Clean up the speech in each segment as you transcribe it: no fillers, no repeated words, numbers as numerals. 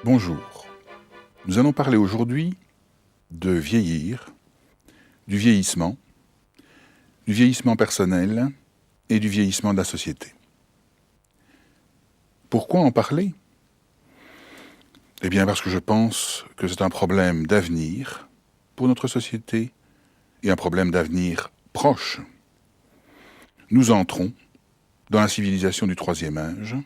Bonjour. Nous allons parler aujourd'hui de vieillir, du vieillissement personnel et du vieillissement de la société. Pourquoi en parler ? Eh bien parce que je pense que c'est un problème d'avenir pour notre société et un problème d'avenir proche. Nous entrons dans la civilisation du troisième âge,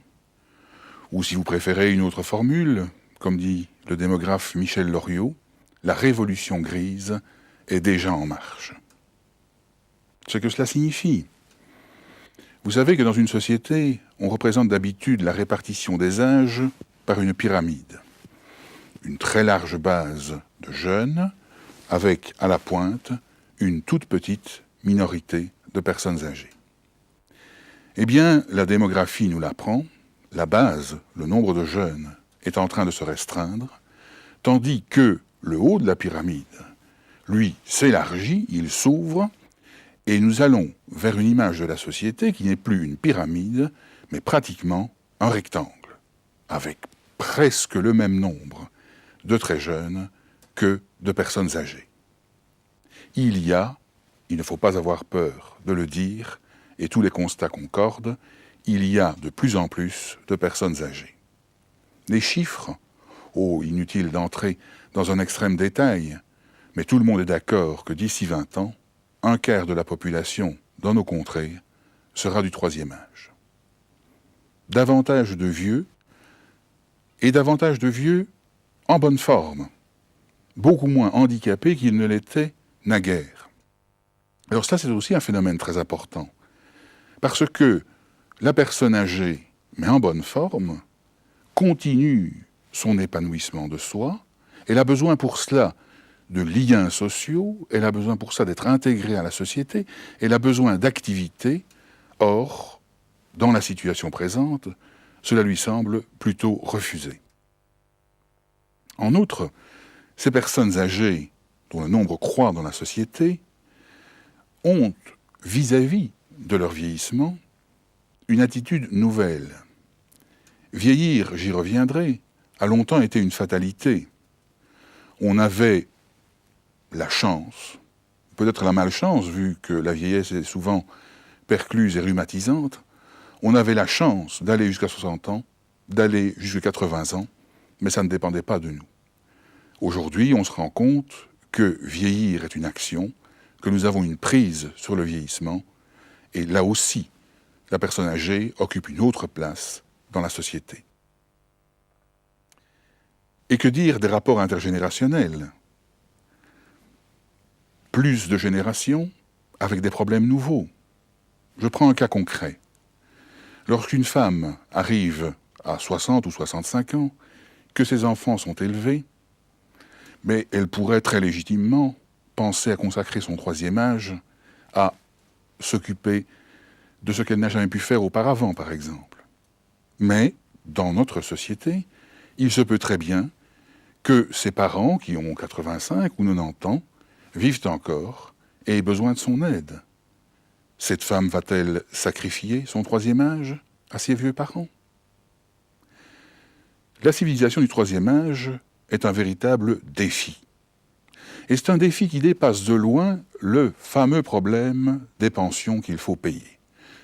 ou si vous préférez une autre formule, comme dit le démographe Michel Loriot, la révolution grise est déjà en marche. Ce que cela signifie. Vous savez que dans une société, on représente d'habitude la répartition des âges par une pyramide. Une très large base de jeunes, avec à la pointe une toute petite minorité de personnes âgées. Eh bien, la démographie nous l'apprend, la base, le nombre de jeunes, est en train de se restreindre, tandis que le haut de la pyramide, lui, s'élargit, il s'ouvre, et nous allons vers une image de la société qui n'est plus une pyramide, mais pratiquement un rectangle, avec presque le même nombre de très jeunes que de personnes âgées. Il ne faut pas avoir peur de le dire, et tous les constats concordent, il y a de plus en plus de personnes âgées. Les chiffres, inutile d'entrer dans un extrême détail, mais tout le monde est d'accord que d'ici 20 ans, un quart de la population dans nos contrées sera du troisième âge. Davantage de vieux, et davantage de vieux en bonne forme, beaucoup moins handicapés qu'ils ne l'étaient naguère. Alors ça, c'est aussi un phénomène très important, parce que la personne âgée, mais en bonne forme, continue son épanouissement de soi, elle a besoin pour cela de liens sociaux, elle a besoin pour ça d'être intégrée à la société, elle a besoin d'activités. Or, dans la situation présente, cela lui semble plutôt refusé. En outre, ces personnes âgées, dont le nombre croît dans la société, ont, vis-à-vis de leur vieillissement, une attitude nouvelle. Vieillir, j'y reviendrai, a longtemps été une fatalité. On avait la chance, peut-être la malchance, vu que la vieillesse est souvent percluse et rhumatisante, on avait la chance d'aller jusqu'à 60 ans, d'aller jusqu'à 80 ans, mais ça ne dépendait pas de nous. Aujourd'hui, on se rend compte que vieillir est une action, que nous avons une prise sur le vieillissement, et là aussi, la personne âgée occupe une autre place dans la société. Et que dire des rapports intergénérationnels ? Plus de générations avec des problèmes nouveaux. Je prends un cas concret. Lorsqu'une femme arrive à 60 ou 65 ans, que ses enfants sont élevés, mais elle pourrait très légitimement penser à consacrer son troisième âge à s'occuper de ce qu'elle n'a jamais pu faire auparavant, par exemple. Mais, dans notre société, il se peut très bien que ses parents, qui ont 85 ou 90 ans, vivent encore et aient besoin de son aide. Cette femme va-t-elle sacrifier son troisième âge à ses vieux parents ? La civilisation du troisième âge est un véritable défi. Et c'est un défi qui dépasse de loin le fameux problème des pensions qu'il faut payer.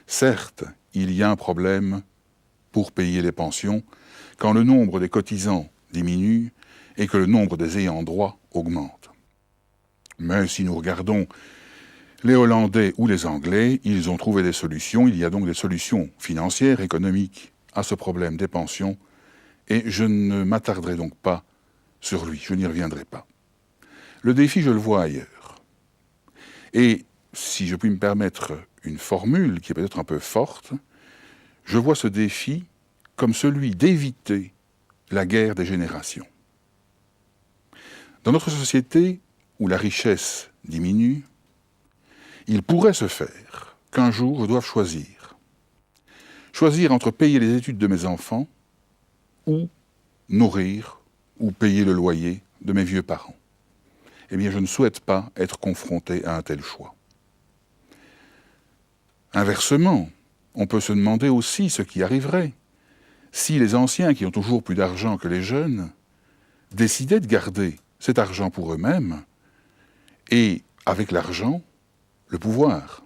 Certes, il y a un problème pour payer les pensions quand le nombre des cotisants diminue et que le nombre des ayants droit augmente. Mais si nous regardons les Hollandais ou les Anglais, ils ont trouvé des solutions. Il y a donc des solutions financières, économiques à ce problème des pensions, et je ne m'attarderai donc pas sur lui, je n'y reviendrai pas. Le défi, je le vois ailleurs. Et si je puis me permettre une formule qui est peut-être un peu forte, je vois ce défi comme celui d'éviter la guerre des générations. Dans notre société, où la richesse diminue, il pourrait se faire qu'un jour je doive choisir. Choisir entre payer les études de mes enfants ou nourrir ou payer le loyer de mes vieux parents. Eh bien, je ne souhaite pas être confronté à un tel choix. Inversement, on peut se demander aussi ce qui arriverait si les anciens, qui ont toujours plus d'argent que les jeunes, décidaient de garder cet argent pour eux-mêmes et, avec l'argent, le pouvoir.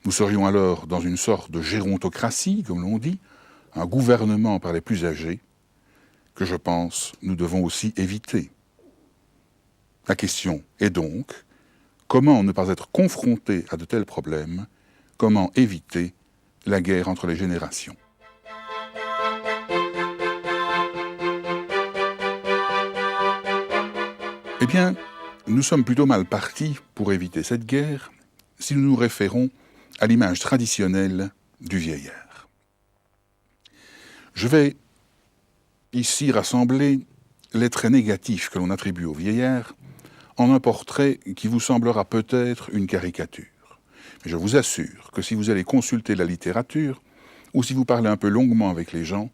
Nous serions alors dans une sorte de gérontocratie, comme l'on dit, un gouvernement par les plus âgés, que je pense nous devons aussi éviter. La question est donc, comment ne pas être confronté à de tels problèmes? Comment éviter la guerre entre les générations? Eh bien, nous sommes plutôt mal partis pour éviter cette guerre si nous nous référons à l'image traditionnelle du vieillard. Je vais ici rassembler les traits négatifs que l'on attribue au vieillard en un portrait qui vous semblera peut-être une caricature. Mais je vous assure que si vous allez consulter la littérature, ou si vous parlez un peu longuement avec les gens,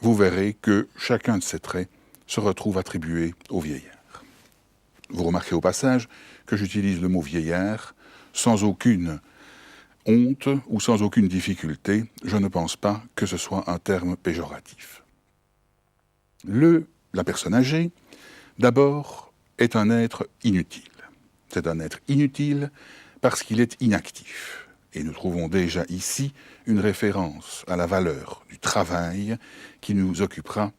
vous verrez que chacun de ces traits se retrouve attribué au vieillard. Vous remarquez au passage que j'utilise le mot vieillard sans aucune honte ou sans aucune difficulté. Je ne pense pas que ce soit un terme péjoratif. La personne âgée, d'abord, est un être inutile. C'est un être inutile parce qu'il est inactif. Et nous trouvons déjà ici une référence à la valeur du travail qui nous occupera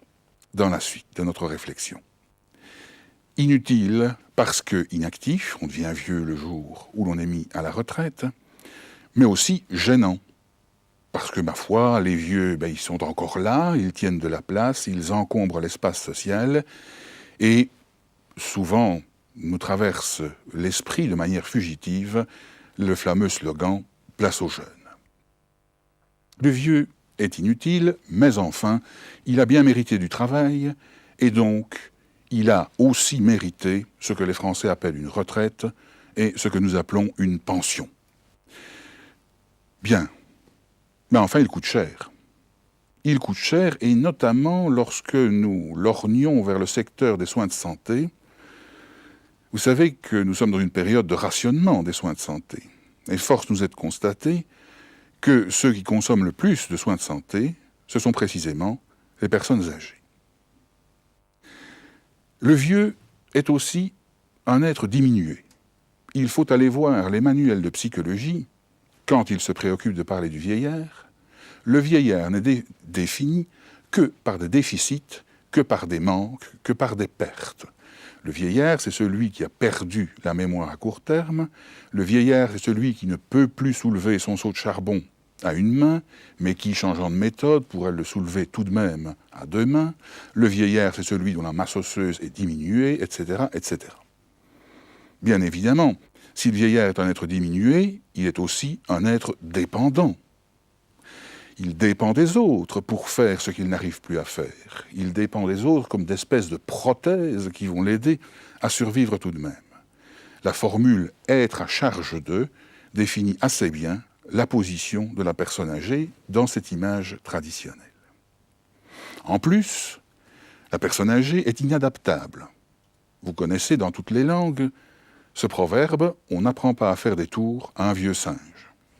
dans la suite de notre réflexion. Inutile parce que inactif, on devient vieux le jour où l'on est mis à la retraite, mais aussi gênant. Parce que, ma foi, les vieux, ils sont encore là, ils tiennent de la place, ils encombrent l'espace social, et souvent nous traverse l'esprit de manière fugitive le fameux slogan « Place aux jeunes ». Le vieux est inutile, mais enfin, il a bien mérité du travail, et donc il a aussi mérité ce que les Français appellent une retraite et ce que nous appelons une pension. Bien. Mais enfin, il coûte cher. Il coûte cher, et notamment lorsque nous lorgnons vers le secteur des soins de santé. Vous savez que nous sommes dans une période de rationnement des soins de santé. Et force nous est de constater que ceux qui consomment le plus de soins de santé, ce sont précisément les personnes âgées. Le vieux est aussi un être diminué. Il faut aller voir les manuels de psychologie quand il se préoccupe de parler du vieillard. Le vieillard n'est défini que par des déficits, que par des manques, que par des pertes. Le vieillard, c'est celui qui a perdu la mémoire à court terme. Le vieillard, c'est celui qui ne peut plus soulever son seau de charbon à une main, mais qui, changeant de méthode, pourrait le soulever tout de même à deux mains. Le vieillard, c'est celui dont la masse osseuse est diminuée, etc., etc. Bien évidemment, si le vieillard est un être diminué, il est aussi un être dépendant. Il dépend des autres pour faire ce qu'il n'arrive plus à faire. Il dépend des autres comme d'espèces de prothèses qui vont l'aider à survivre tout de même. La formule « être à charge d'eux » définit assez bien la position de la personne âgée dans cette image traditionnelle. En plus, la personne âgée est inadaptable. Vous connaissez dans toutes les langues ce proverbe « on n'apprend pas à faire des tours à un vieux singe ».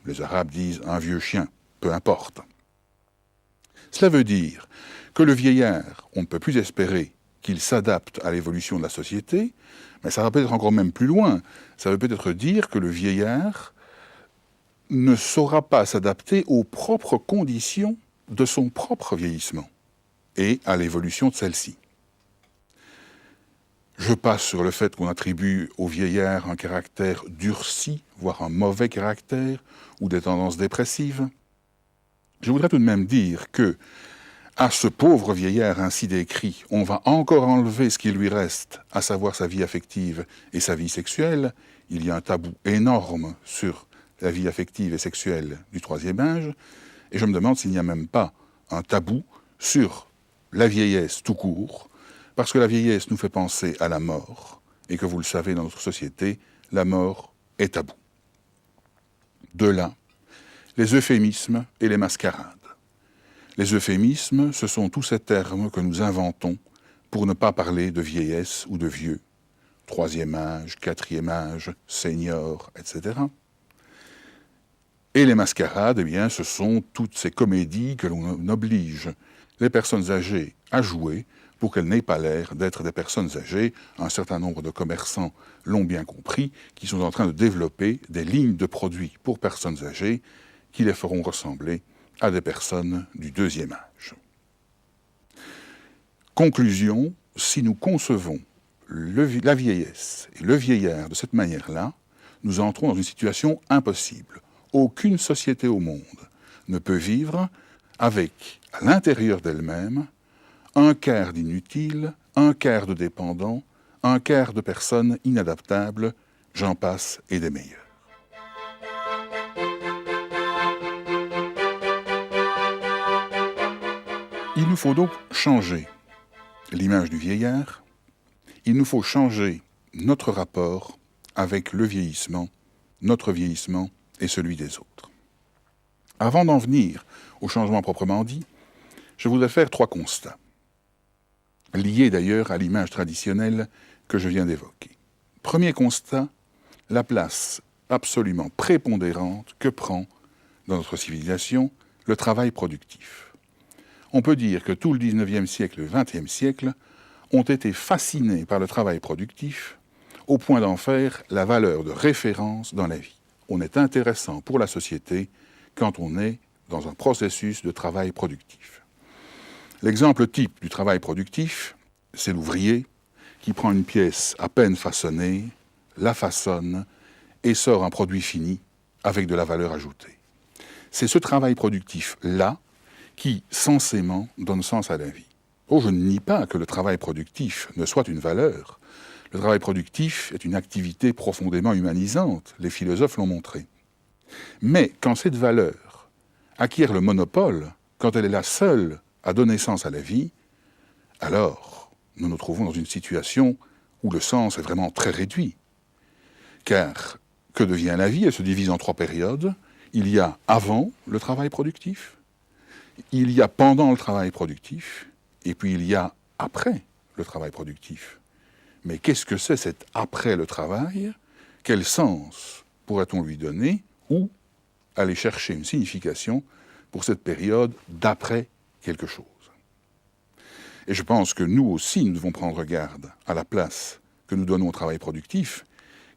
Les Arabes disent « un vieux chien ». Peu importe. Cela veut dire que le vieillard, on ne peut plus espérer qu'il s'adapte à l'évolution de la société, mais ça va peut-être encore même plus loin. Ça veut peut-être dire que le vieillard ne saura pas s'adapter aux propres conditions de son propre vieillissement et à l'évolution de celle-ci. Je passe sur le fait qu'on attribue au vieillard un caractère durci, voire un mauvais caractère, ou des tendances dépressives. Je voudrais tout de même dire que, à ce pauvre vieillard ainsi décrit, on va encore enlever ce qui lui reste, à savoir sa vie affective et sa vie sexuelle. Il y a un tabou énorme sur la vie affective et sexuelle du troisième âge, et je me demande s'il n'y a même pas un tabou sur la vieillesse tout court, parce que la vieillesse nous fait penser à la mort, et que vous le savez, dans notre société, la mort est tabou. De là, les euphémismes et les mascarades. Les euphémismes, ce sont tous ces termes que nous inventons pour ne pas parler de vieillesse ou de vieux, troisième âge, quatrième âge, senior, etc. Et les mascarades, eh bien, ce sont toutes ces comédies que l'on oblige les personnes âgées à jouer pour qu'elles n'aient pas l'air d'être des personnes âgées. Un certain nombre de commerçants l'ont bien compris, qui sont en train de développer des lignes de produits pour personnes âgées qui les feront ressembler à des personnes du deuxième âge. Conclusion, si nous concevons la vieillesse et le vieillard de cette manière-là, nous entrons dans une situation impossible. Aucune société au monde ne peut vivre avec, à l'intérieur d'elle-même, un quart d'inutiles, un quart de dépendants, un quart de personnes inadaptables, j'en passe et des meilleurs. Il nous faut donc changer l'image du vieillard, il nous faut changer notre rapport avec le vieillissement, notre vieillissement et celui des autres. Avant d'en venir au changement proprement dit, je voudrais faire 3 constats, liés d'ailleurs à l'image traditionnelle que je viens d'évoquer. Premier constat, la place absolument prépondérante que prend dans notre civilisation le travail productif. On peut dire que tout le 19e siècle et le 20e siècle ont été fascinés par le travail productif au point d'en faire la valeur de référence dans la vie. On est intéressant pour la société quand on est dans un processus de travail productif. L'exemple type du travail productif, c'est l'ouvrier qui prend une pièce à peine façonnée, la façonne et sort un produit fini avec de la valeur ajoutée. C'est ce travail productif-là qui, censément, donne sens à la vie. Oh, je ne nie pas que le travail productif ne soit une valeur. Le travail productif est une activité profondément humanisante, les philosophes l'ont montré. Mais quand cette valeur acquiert le monopole, quand elle est la seule à donner sens à la vie, alors nous nous trouvons dans une situation où le sens est vraiment très réduit. Car que devient la vie? Elle se divise en 3 périodes. Il y a avant le travail productif, il y a pendant le travail productif, et puis il y a après le travail productif. Mais qu'est-ce que c'est cet après le travail? Quel sens pourrait-on lui donner? Ou aller chercher une signification pour cette période d'après quelque chose? Et je pense que nous aussi, nous devons prendre garde à la place que nous donnons au travail productif,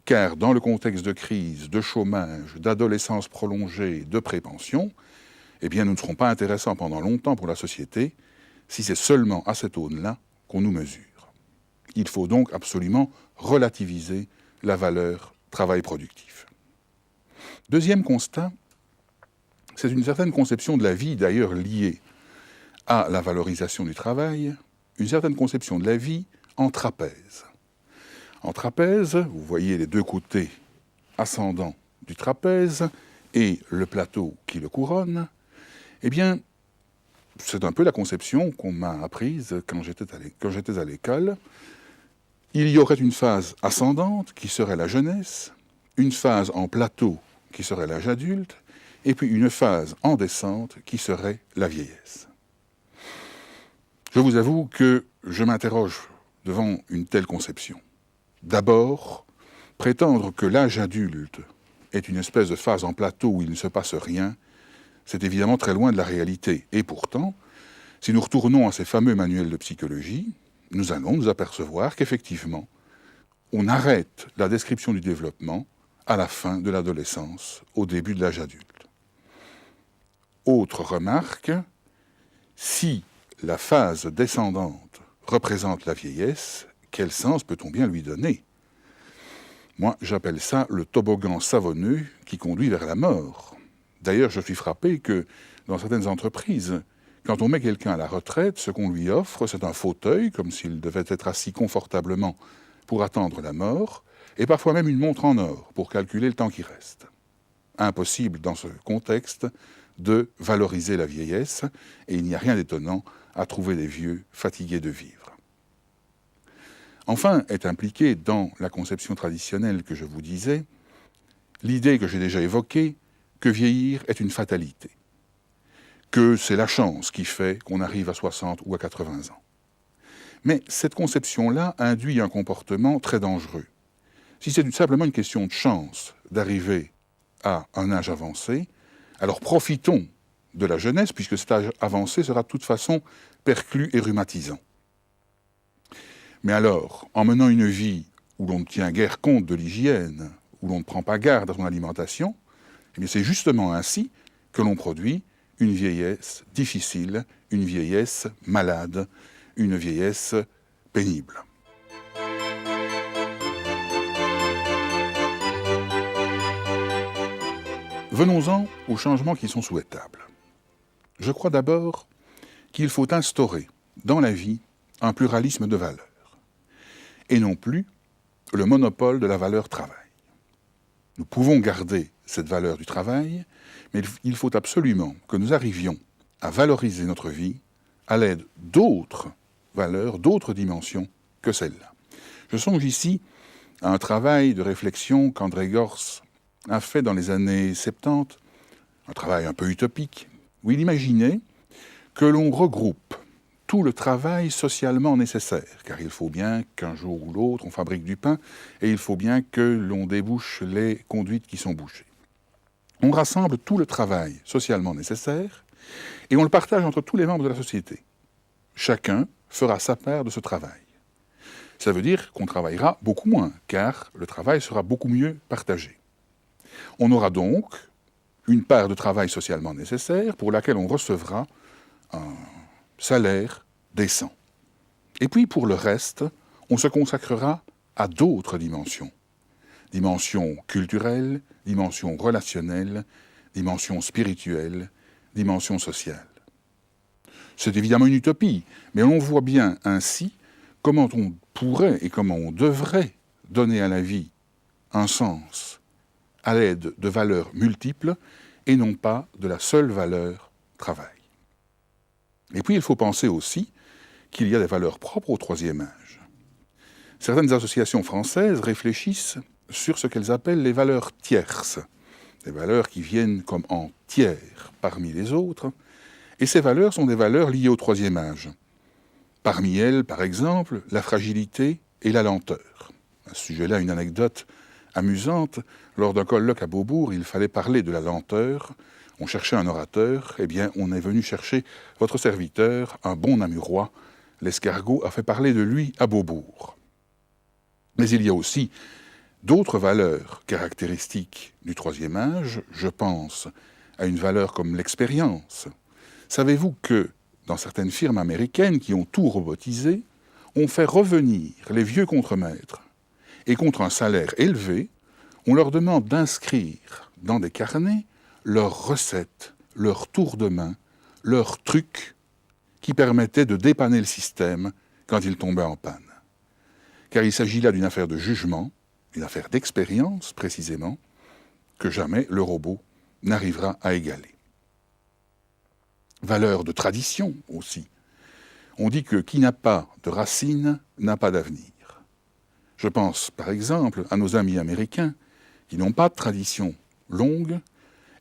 car dans le contexte de crise, de chômage, d'adolescence prolongée, de prépension, eh bien nous ne serons pas intéressants pendant longtemps pour la société si c'est seulement à cette aune-là qu'on nous mesure. Il faut donc absolument relativiser la valeur travail productif. Deuxième constat, c'est une certaine conception de la vie, d'ailleurs liée à la valorisation du travail, une certaine conception de la vie en trapèze. En trapèze, vous voyez les 2 côtés ascendants du trapèze et le plateau qui le couronne. Eh bien, c'est un peu la conception qu'on m'a apprise quand j'étais à l'école. Il y aurait une phase ascendante qui serait la jeunesse, une phase en plateau qui serait l'âge adulte, et puis une phase en descente qui serait la vieillesse. Je vous avoue que je m'interroge devant une telle conception. D'abord, prétendre que l'âge adulte est une espèce de phase en plateau où il ne se passe rien, c'est évidemment très loin de la réalité. Et pourtant, si nous retournons à ces fameux manuels de psychologie, nous allons nous apercevoir qu'effectivement, on arrête la description du développement à la fin de l'adolescence, au début de l'âge adulte. Autre remarque, si la phase descendante représente la vieillesse, quel sens peut-on bien lui donner? Moi, j'appelle ça le toboggan savonneux qui conduit vers la mort. D'ailleurs, je suis frappé que dans certaines entreprises, quand on met quelqu'un à la retraite, ce qu'on lui offre, c'est un fauteuil, comme s'il devait être assis confortablement pour attendre la mort, et parfois même une montre en or pour calculer le temps qui reste. Impossible, dans ce contexte, de valoriser la vieillesse, et il n'y a rien d'étonnant à trouver des vieux fatigués de vivre. Enfin, est impliquée dans la conception traditionnelle que je vous disais, l'idée que j'ai déjà évoquée, que vieillir est une fatalité, que c'est la chance qui fait qu'on arrive à 60 ou à 80 ans. Mais cette conception-là induit un comportement très dangereux. Si c'est simplement une question de chance d'arriver à un âge avancé, alors profitons de la jeunesse, puisque cet âge avancé sera de toute façon perclus et rhumatisant. Mais alors, en menant une vie où l'on ne tient guère compte de l'hygiène, où l'on ne prend pas garde à son alimentation, eh bien c'est justement ainsi que l'on produit une vieillesse difficile, une vieillesse malade, une vieillesse pénible. Venons-en aux changements qui sont souhaitables. Je crois d'abord qu'il faut instaurer dans la vie un pluralisme de valeurs, et non plus le monopole de la valeur travail. Nous pouvons garder cette valeur du travail, mais il faut absolument que nous arrivions à valoriser notre vie à l'aide d'autres valeurs, d'autres dimensions que celle-là. Je songe ici à un travail de réflexion qu'André Gorz a fait dans les années 70, un travail un peu utopique, où il imaginait que l'on regroupe tout le travail socialement nécessaire, car il faut bien qu'un jour ou l'autre on fabrique du pain, et il faut bien que l'on débouche les conduites qui sont bouchées. On rassemble tout le travail socialement nécessaire, et on le partage entre tous les membres de la société. Chacun fera sa part de ce travail. Ça veut dire qu'on travaillera beaucoup moins, car le travail sera beaucoup mieux partagé. On aura donc une part de travail socialement nécessaire pour laquelle on recevra un salaire décent. Et puis pour le reste, on se consacrera à d'autres dimensions. Dimension culturelle, dimension relationnelle, dimension spirituelle, dimension sociale. C'est évidemment une utopie, mais on voit bien ainsi comment on pourrait et comment on devrait donner à la vie un sens à l'aide de valeurs multiples et non pas de la seule valeur travail. Et puis il faut penser aussi qu'il y a des valeurs propres au troisième âge. Certaines associations françaises réfléchissent sur ce qu'elles appellent les valeurs tierces, des valeurs qui viennent comme en tiers parmi les autres, et ces valeurs sont des valeurs liées au troisième âge. Parmi elles, par exemple, la fragilité et la lenteur. À ce sujet-là, une anecdote amusante, lors d'un colloque à Beaubourg, il fallait parler de la lenteur. On cherchait un orateur, eh bien, on est venu chercher votre serviteur, un bon Namurois. L'escargot a fait parler de lui à Beaubourg. Mais il y a aussi d'autres valeurs caractéristiques du troisième âge. Je pense à une valeur comme l'expérience. Savez-vous que, dans certaines firmes américaines qui ont tout robotisé, on fait revenir les vieux contremaîtres et contre un salaire élevé, on leur demande d'inscrire dans des carnets leurs recettes, leurs tours de main, leurs trucs qui permettaient de dépanner le système quand il tombait en panne. Car il s'agit là d'une affaire de jugement, une affaire d'expérience précisément, que jamais le robot n'arrivera à égaler. Valeur de tradition aussi. On dit que qui n'a pas de racines n'a pas d'avenir. Je pense par exemple à nos amis américains qui n'ont pas de tradition longue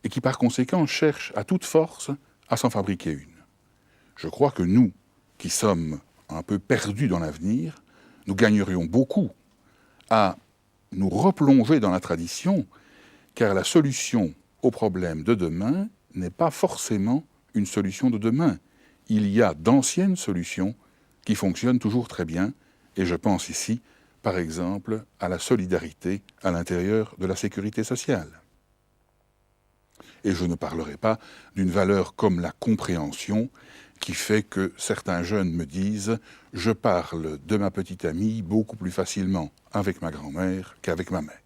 et qui par conséquent cherchent à toute force à s'en fabriquer une. Je crois que nous, qui sommes un peu perdus dans l'avenir, nous gagnerions beaucoup à nous replonger dans la tradition, car la solution aux problèmes de demain n'est pas forcément une solution de demain. Il y a d'anciennes solutions qui fonctionnent toujours très bien, et je pense ici, par exemple, à la solidarité à l'intérieur de la sécurité sociale. Et je ne parlerai pas d'une valeur comme la compréhension, qui fait que certains jeunes me disent « je parle de ma petite amie beaucoup plus facilement avec ma grand-mère qu'avec ma mère ».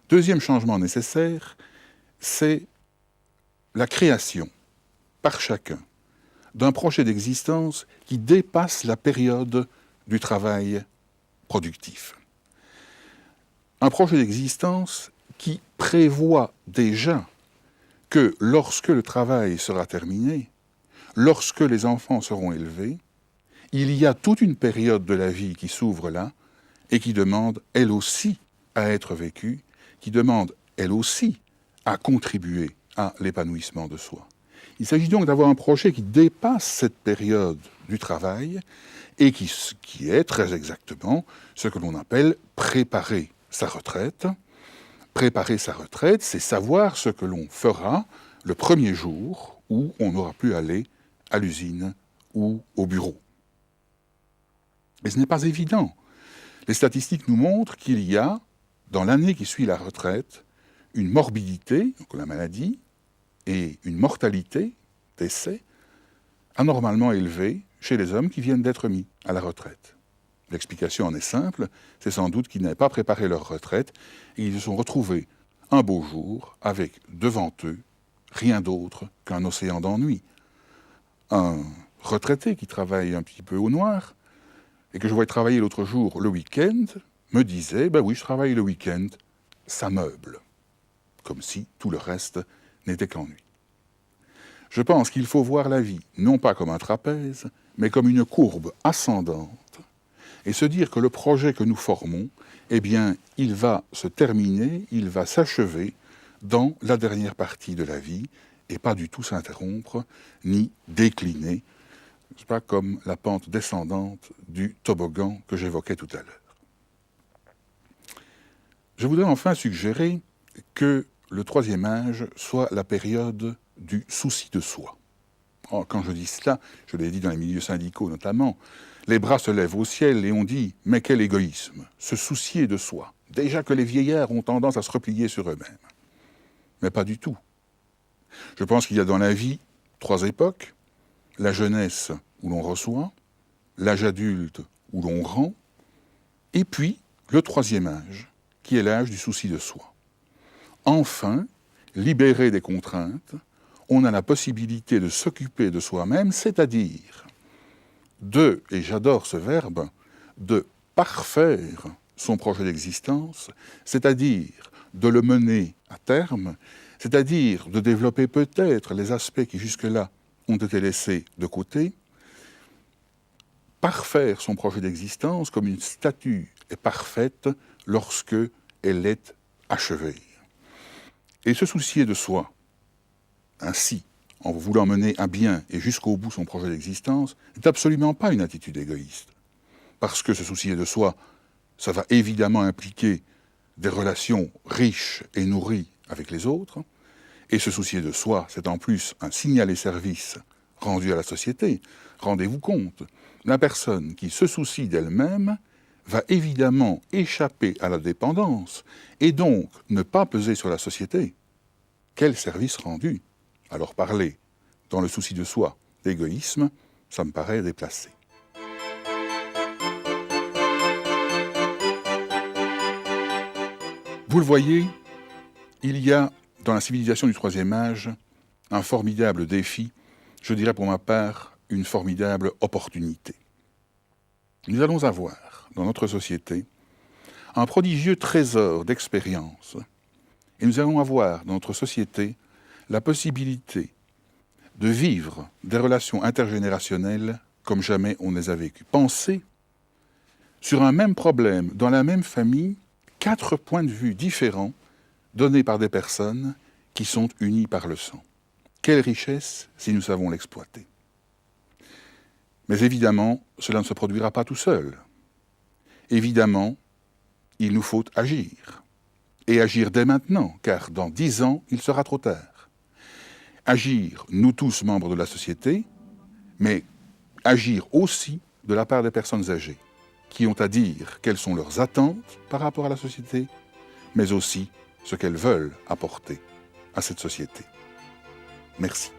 Deuxième changement nécessaire, c'est la création, par chacun, d'un projet d'existence qui dépasse la période du travail productif. Un projet d'existence qui prévoit déjà que lorsque le travail sera terminé, lorsque les enfants seront élevés, il y a toute une période de la vie qui s'ouvre là et qui demande, elle aussi, à être vécue, qui demande, elle aussi, à contribuer à l'épanouissement de soi. Il s'agit donc d'avoir un projet qui dépasse cette période du travail et qui est très exactement ce que l'on appelle préparer sa retraite. Préparer sa retraite, c'est savoir ce que l'on fera le premier jour où on n'aura plus à aller à l'usine ou au bureau. Mais ce n'est pas évident. Les statistiques nous montrent qu'il y a, dans l'année qui suit la retraite, une morbidité, donc la maladie, et une mortalité, décès, anormalement élevée chez les hommes qui viennent d'être mis à la retraite. L'explication en est simple, c'est sans doute qu'ils n'avaient pas préparé leur retraite et ils se sont retrouvés un beau jour avec devant eux rien d'autre qu'un océan d'ennui. Un retraité qui travaille un petit peu au noir et que je voyais travailler l'autre jour le week-end me disait « ben oui, je travaille le week-end, ça meuble », comme si tout le reste n'était qu'ennui. Je pense qu'il faut voir la vie non pas comme un trapèze, mais comme une courbe ascendante et se dire que le projet que nous formons, eh bien, il va se terminer, il va s'achever dans la dernière partie de la vie et pas du tout s'interrompre ni décliner, c'est pas comme la pente descendante du toboggan que j'évoquais tout à l'heure. Je voudrais enfin suggérer que le troisième âge soit la période du souci de soi. Oh, quand je dis cela, je l'ai dit dans les milieux syndicaux notamment, les bras se lèvent au ciel et on dit « mais quel égoïsme, se soucier de soi ». Déjà que les vieillards ont tendance à se replier sur eux-mêmes. Mais pas du tout. Je pense qu'il y a dans la vie 3 époques, la jeunesse où l'on reçoit, l'âge adulte où l'on rend, et puis le troisième âge, qui est l'âge du souci de soi. Enfin, libéré des contraintes, on a la possibilité de s'occuper de soi-même, c'est-à-dire de, et j'adore ce verbe, de parfaire son projet d'existence, c'est-à-dire de le mener à terme, c'est-à-dire de développer peut-être les aspects qui jusque-là ont été laissés de côté, parfaire son projet d'existence comme une statue est parfaite lorsque elle est achevée. Et se soucier de soi, ainsi, en voulant mener à bien et jusqu'au bout son projet d'existence, n'est absolument pas une attitude égoïste. Parce que se soucier de soi, ça va évidemment impliquer des relations riches et nourries avec les autres, et se soucier de soi, c'est en plus un signal et service rendu à la société. Rendez-vous compte, la personne qui se soucie d'elle-même va évidemment échapper à la dépendance, et donc ne pas peser sur la société. Quel service rendu ? Alors parler, dans le souci de soi, d'égoïsme, ça me paraît déplacé. Vous le voyez, il y a dans la civilisation du troisième âge un formidable défi, je dirais pour ma part une formidable opportunité. Nous allons avoir dans notre société un prodigieux trésor d'expérience et nous allons avoir dans notre société la possibilité de vivre des relations intergénérationnelles comme jamais on les a vécues. Pensez, sur un même problème, dans la même famille, 4 points de vue différents donnés par des personnes qui sont unies par le sang. Quelle richesse si nous savons l'exploiter. Mais évidemment, cela ne se produira pas tout seul. Évidemment, il nous faut agir. Et agir dès maintenant, car dans 10 ans, il sera trop tard. Agir, nous tous membres de la société, mais agir aussi de la part des personnes âgées, qui ont à dire quelles sont leurs attentes par rapport à la société, mais aussi ce qu'elles veulent apporter à cette société. Merci.